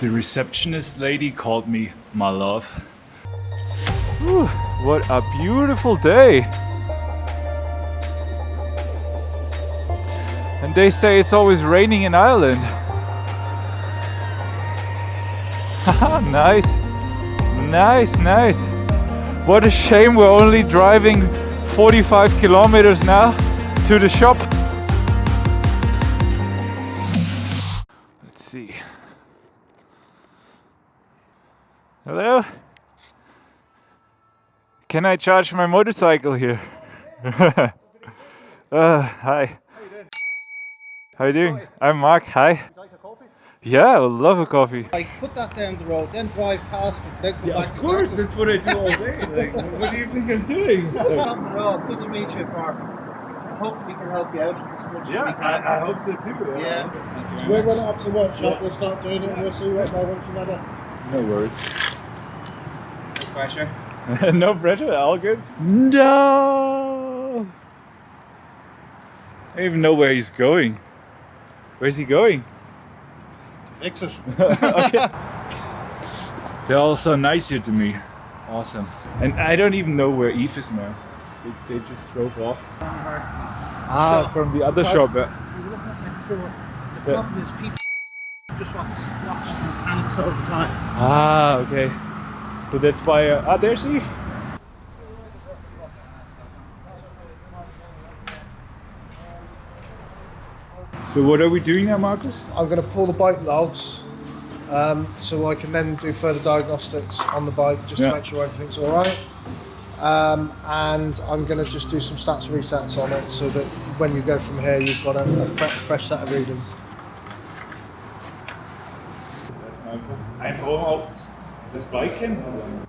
The receptionist lady called me my love. Whew, what a beautiful day. And they say it's always raining in Ireland. Haha, nice. Nice, nice. What a shame we're only driving 45 kilometers now to the shop. Let's see. Hello? Can I charge my motorcycle here? Hi. How you doing? I'm Mark. Hi. Would you like a coffee? Yeah, I would love a coffee. Like, put that down the road, then drive past it, then come back. Of course, that's what I do all day. Like, what do you think I'm doing? That's not at all. Good to meet you, Mark. I hope we can help you out as much as we can. I hope so too. Yeah. We'll run it up to the workshop, we'll start doing it, and we'll see what moments you matter. No worries. No pressure. No pressure, all good. No! I don't even know where he's going. Where's he going? Fix it. They're all so nice here to me. Awesome. And I don't even know where Eve is now. They just drove off. From the other shop. You're looking at next door. The problem is people just want to watch mechanics all the time. Okay. So that's why. There's Eve. So what are we doing now, Marcus? I'm going to pull the bike logs so I can then do further diagnostics on the bike just Yeah. to make sure everything's alright. And I'm going to just do some stats resets on it so that when you go from here you've got a fresh set of readings. Einfach auch das Bike kennenzulernen.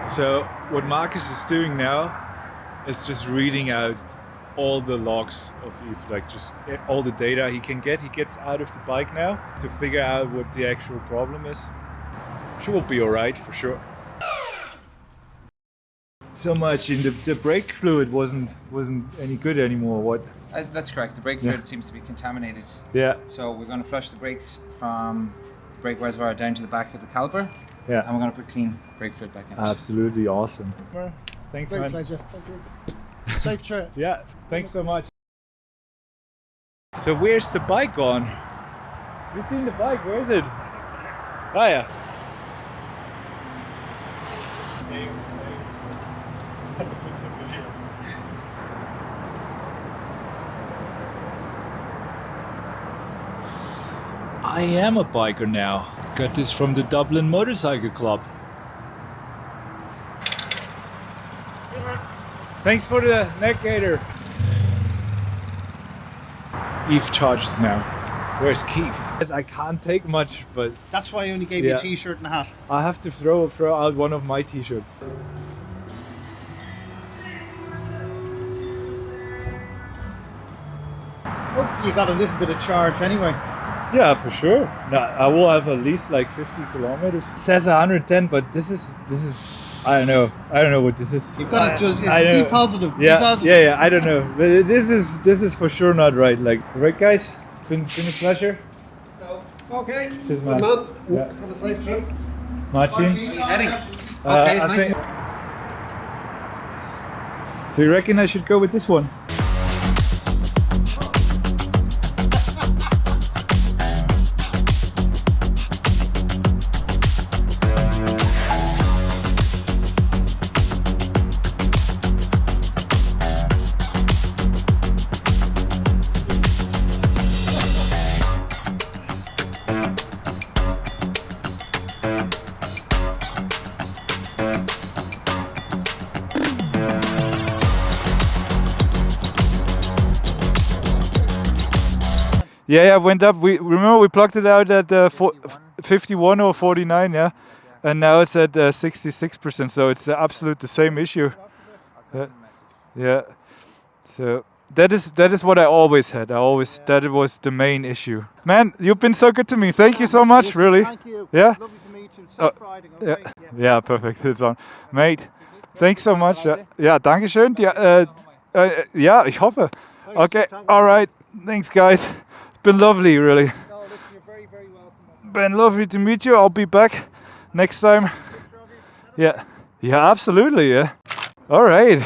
So what Marcus is doing now is just reading out all the logs of Eve, like just all the data he can get. He gets out of the bike now to figure out what the actual problem is. She will be alright for sure. So much in the brake fluid wasn't any good anymore. What? That's correct. The brake fluid seems to be contaminated. Yeah. So we're going to flush the brakes from the brake reservoir down to the back of the caliper, Yeah. and we're going to put clean brake fluid back in it. Absolutely awesome. Thanks, Great man. pleasure. Thank you. Safe trip. Yeah, thanks so much. So where's the bike gone? Have you seen the bike? Where is it? Oh yeah. I am a biker now. Got this from the Dublin Motorcycle Club. Thanks for the neck gaiter. Eve charges now. Where's Keith? I can't take much, but That's why I only gave you Yeah. a t-shirt and a hat. I have to throw out one of my t-shirts. Hopefully you got a little bit of charge anyway. Yeah, for sure. No, I will have at least like 50 kilometers. It says 110, but this is I don't know what this is. You've got to just I be know. positive. Yeah, Be positive. yeah, I don't know. But this is for sure not right. Like, right, guys? Been a pleasure. Okay. Cheers, Good man. man. Yeah. Have a safe trip. Martin? Heading. Uh, Okay, it's I nice think- to... So you reckon I should go with this one? Yeah, went up. We remember we plugged it out at 51 or 49, yeah, and now it's at 66%. So it's absolute the same issue. Yeah. So that is what I always had. That was the main issue. Man, you've been so good to me. Thank you so much. Listen, really. Thank you. Yeah. Lovely to meet you. Safe riding. Yeah. Okay. Yeah. Perfect. It's on, mate. Thanks so much. Ja, danke schön. Ja, ich hoffe. Okay, all right. Thanks, guys. It's been lovely, really. No, listen, you're very, very welcome. Been lovely to meet you. I'll be back next time. Yeah. Yeah, absolutely, yeah. All right.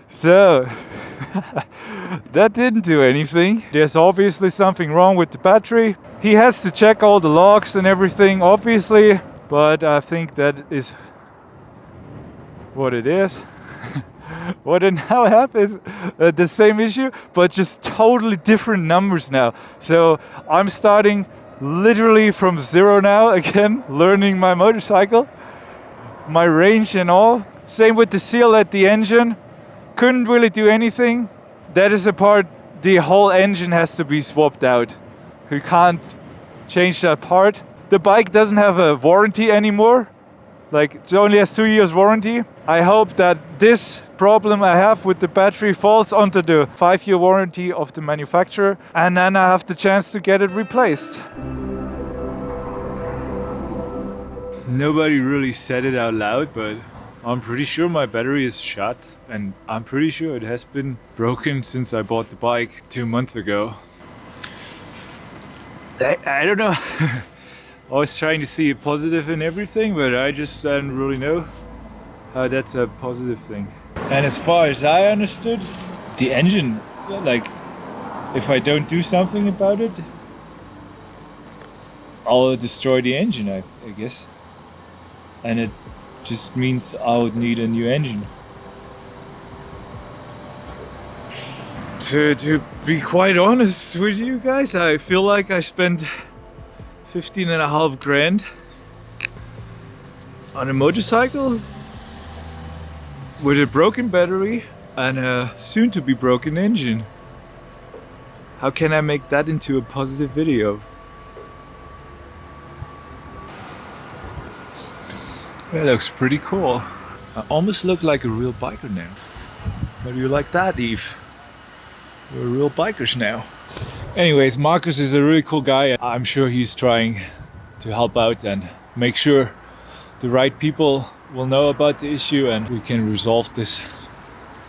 So, that didn't do anything. There's obviously something wrong with the battery. He has to check all the logs and everything, obviously, but I think that is what it is. What I now have is the same issue, but just totally different numbers now. So I'm starting literally from zero now again, learning my motorcycle, my range and all. Same with the seal at the engine. Couldn't really do anything. That is a part, the whole engine has to be swapped out. You can't change that part. The bike doesn't have a warranty anymore. Like, it only has 2 years warranty. I hope that this problem I have with the battery falls onto the 5-year warranty of the manufacturer, and then I have the chance to get it replaced. Nobody really said it out loud, but I'm pretty sure my battery is shot, and I'm pretty sure it has been broken since I bought the bike 2 months ago. I don't know. I was trying to see a positive in everything, but I just don't really know how that's a positive thing. And as far as I understood, the engine, like, if I don't do something about it, I'll destroy the engine, I guess. And it just means I would need a new engine. To be quite honest with you guys, I feel like I spent 15.5 grand on a motorcycle with a broken battery and a soon to be broken engine. How can I make that into a positive video? That looks pretty cool. I almost look like a real biker now. How do you like that, Eve? We're real bikers now. Anyways, Marcus is a really cool guy. I'm sure he's trying to help out and make sure the right people will know about the issue and we can resolve this.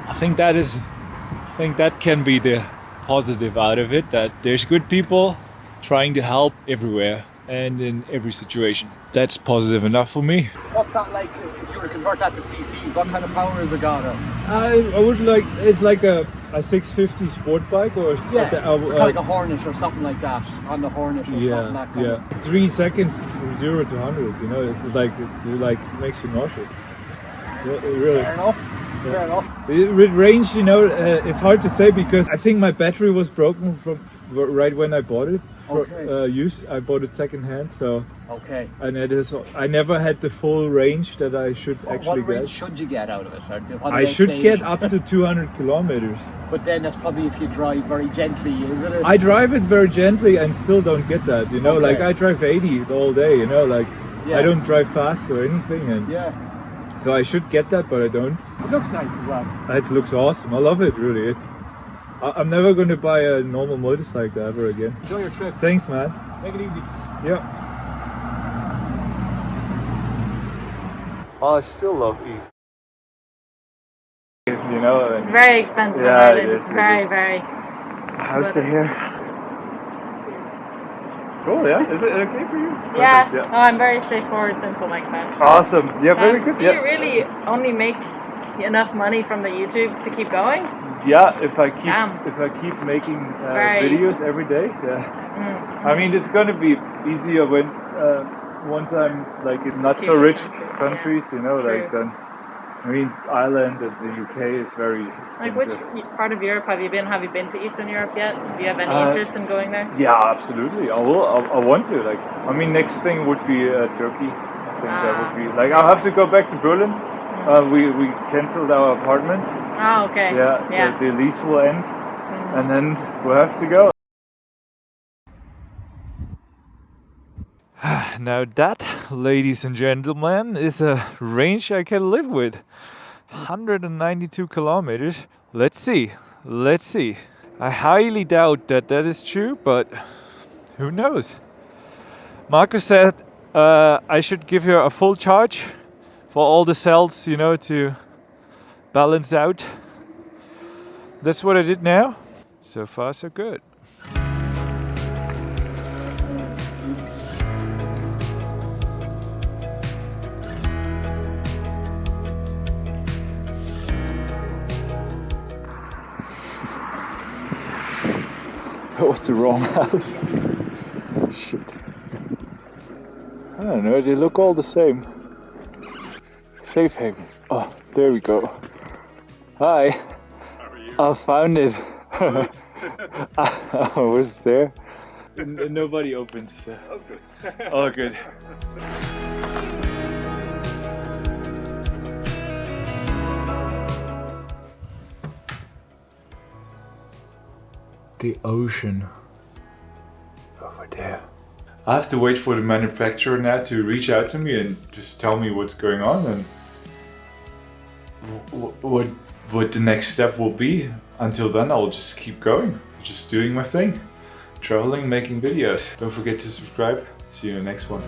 I think that can be the positive out of it, that there's good people trying to help everywhere and in every situation. That's positive enough for me. What's that like if you were to convert that to CCs? What kind of power has it got? I would like, it's like a 650 sport bike, or It's kind of like a Hornet or something like that. On the Hornet or something like that. Yeah. 3 seconds from 0 to 100. You know, it's like makes you nauseous. Really. Fair enough. Fair enough. With range, you know, it's hard to say because I think my battery was broken from right when I bought it. Used. I bought it second hand, so. Okay. And it is. I never had the full range that I should actually What range get. should you get out of it? I should get up to 200 kilometers. But then that's probably if you drive very gently, isn't it? I drive it very gently and still don't get that. You know, Okay. like I drive 80 all day. You know, like Yeah. I don't drive fast or anything, and Yeah. so I should get that, but I don't. It looks nice as well. It looks awesome. I love it, really. I'm never going to buy a normal motorcycle ever again. Enjoy your trip. Thanks, man. Make it easy. Yeah. Oh, I still love Eve. You know, It's very expensive in Yeah, Ireland. it is, It's it very, is. very. how's the hair? Cool, yeah. Is it okay for you? Yeah. Perfect, No, I'm very straightforward, simple like that. Awesome. Yeah, very good. Do you really only make enough money from the YouTube to keep going? Yeah, if I Damn. keep making very- videos every day, yeah. I mean, it's gonna be easier when once I'm like in not so rich countries, you know, True. like then. I mean, Ireland and the UK is very Like, which expensive. part of Europe have you been? Have you been to Eastern Europe yet? Do you have any interest in going there? Yeah, absolutely. I will. I want to. Like, I mean, next thing would be Turkey. I think that would be like. I'll have to go back to Berlin. We cancelled our apartment. Oh, okay. Yeah, so Yeah. the lease will end, and then we'll have to go. Now that, ladies and gentlemen, is a range I can live with. 192 kilometers. Let's see. I highly doubt that is true, but who knows? Marcus said I should give her a full charge for all the cells, you know, to balance out. That's what I did now. So far so good. That was the wrong house. Shit. I don't know, they look all the same. Safe haven. Oh, there we go. Hi. How are you? I found it. I was there. Nobody opened. So. Oh, good. All good. The ocean over there. I have to wait for the manufacturer now to reach out to me and just tell me what's going on and what the next step will be. Until then, I'll just keep going, just doing my thing, traveling, making videos. Don't forget to subscribe. See you in the next one.